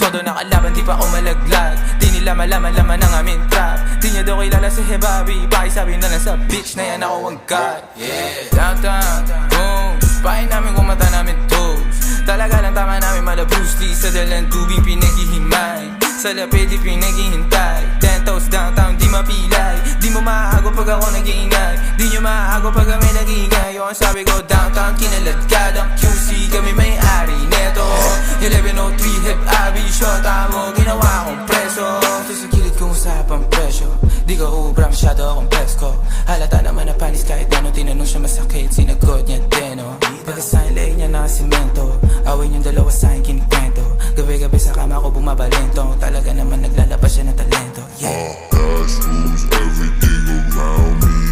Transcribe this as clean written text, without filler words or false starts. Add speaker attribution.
Speaker 1: Todo nakalaban, di pa ako malaglag. Di nila malaman-laman ang aming trap. Di niya daw kilala si Hebabi, pakisabi na lang sa bitch na yan ako ang God. Downtown, boom, pahin namin kung mata namin toes. Talaga lang tama namin malabusli. Sa dalang tubig pinaghihimay, sa lapid di pinaghihintay. 10 toes downtown, di mapilay. Di mo maago pag ako nag-iingay. Di nyo maago pag kami nag-iingay. Yung sabi ko downtown, kinaladkad ang QC. Kami may-ari neto 1103 hip abi, shota mo, ginawa kong preso. Ito sa kilid kong usapang presyo. Di ka ubra, masyado akong pesko. Halata naman na panis kahit ano. Tinanong siya masakit, sinagot niya deno. Pagkasahin leg niya na simento. Awin yung dalawa sa akin kinikwento. Gabi-gabi sa kama ko bumabalento. Talaga naman naglalabas siya ng talento.
Speaker 2: Cash rules everything around me.